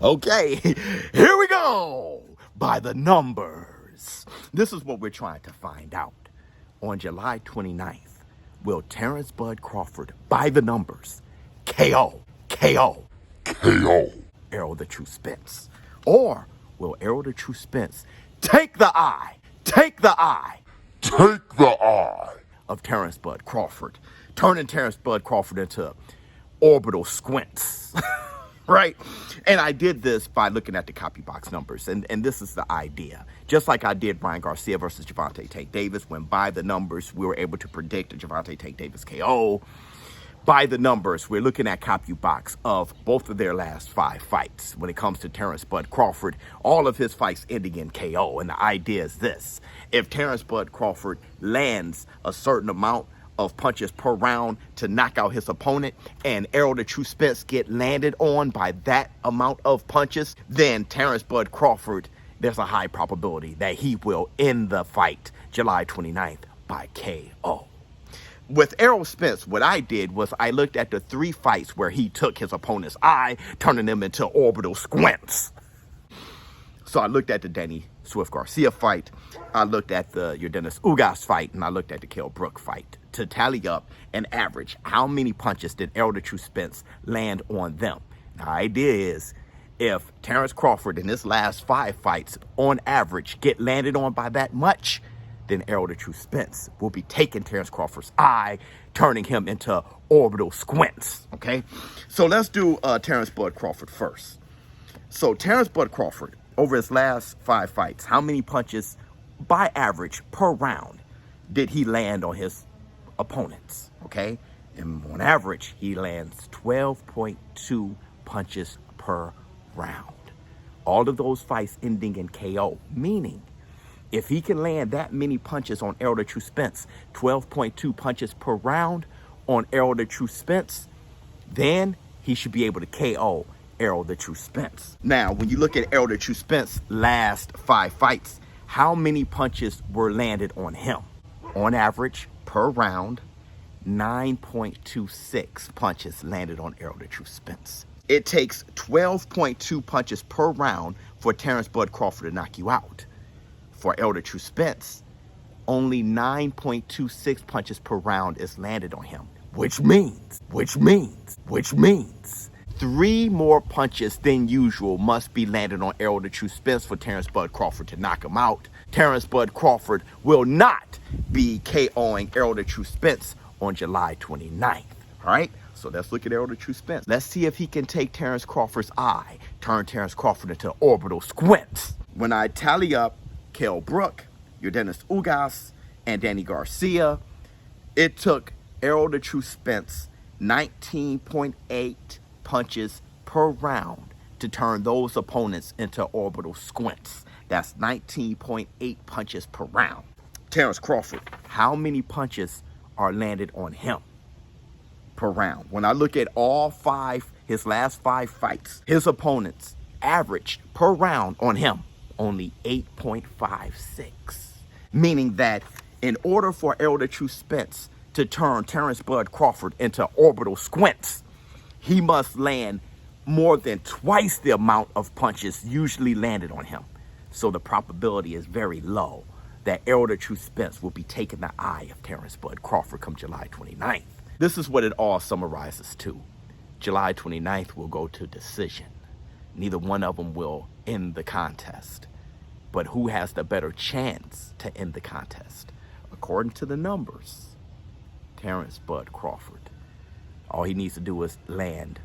Okay, here we go. By the numbers. This is what we're trying to find out. On July 29th, will Terrence Bud Crawford, by the numbers, KO Errol the True Spence? Or will Errol the True Spence take the eye of Terrence Bud Crawford, turning Terrence Bud Crawford into orbital squints? Right? And I did this by looking at the copy box numbers. And this is the idea. Just like I did Ryan Garcia versus Gervonta Tank Davis, when by the numbers, we were able to predict a Gervonta Tank Davis KO. By the numbers, we're looking at copy box of both of their last 5 fights. When it comes to Terrence Bud Crawford, all of his fights ending in KO. And the idea is this. If Terrence Bud Crawford lands a certain amount of punches per round to knock out his opponent, and Errol the True Spence get landed on by that amount of punches, then Terrence Bud Crawford, there's a high probability that he will end the fight July 29th by KO. With Errol Spence, what I did was I looked at the 3 fights where he took his opponent's eye, turning them into orbital squints. So I looked at the Danny Swift Garcia fight, I looked at the Yordenis Ugas fight, and I looked at the Kell Brook fight to tally up and average how many punches did Errol the True Spence land on them. The idea is, if Terrence Crawford in his last 5 fights on average get landed on by that much, then Errol the True Spence will be taking Terrence Crawford's eye, turning him into orbital squints, okay? So let's do Terrence Bud Crawford first. So Terrence Bud Crawford, over his last 5 fights, how many punches by average per round did he land on his opponents, okay? And on average, he lands 12.2 punches per round. All of those fights ending in KO, meaning if he can land that many punches on Errol the True Spence, 12.2 punches per round on Errol the True Spence, then he should be able to KO Errol the True Spence. Now, when you look at Errol the True Spence last 5 fights, how many punches were landed on him? On average, per round, 9.26 punches landed on Errol the True Spence. It takes 12.2 punches per round for Terrence Bud Crawford to knock you out. For Errol the True Spence, only 9.26 punches per round is landed on him, which means 3 more punches than usual must be landed on Errol the True Spence for Terrence Bud Crawford to knock him out. Terrence Bud Crawford will not be KOing Errol the True Spence on July 29th. All right? So let's look at Errol the True Spence. Let's see if he can take Terrence Crawford's eye, turn Terrence Crawford into orbital squints. When I tally up Kell Brook, Yordenis Ugas, and Danny Garcia, it took Errol the True Spence 19.8 punches per round to turn those opponents into orbital squints. That's 19.8 punches per round. Terrence Crawford, how many punches are landed on him per round? When I look at all 5, his last 5 fights, his opponents averaged per round on him only 8.56. Meaning that in order for Errol the True Spence to turn Terrence Bud Crawford into orbital squints, he must land more than twice the amount of punches usually landed on him. So the probability is very low that Errol the True Spence will be taking the eye of Terrence Bud Crawford come July 29th. This is what it all summarizes to. July 29th will go to decision. Neither one of them will end the contest. But who has the better chance to end the contest? According to the numbers, Terrence Bud Crawford. All he needs to do is land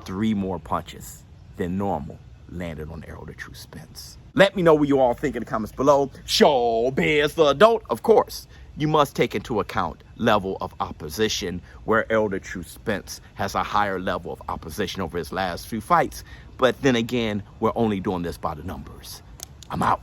3 more punches than normal landed on Errol the True Spence. Let me know what you all think in the comments below. ShowBizz the adult, of course. You must take into account level of opposition, where Errol the True Spence has a higher level of opposition over his last few fights. But then again, we're only doing this by the numbers. I'm out.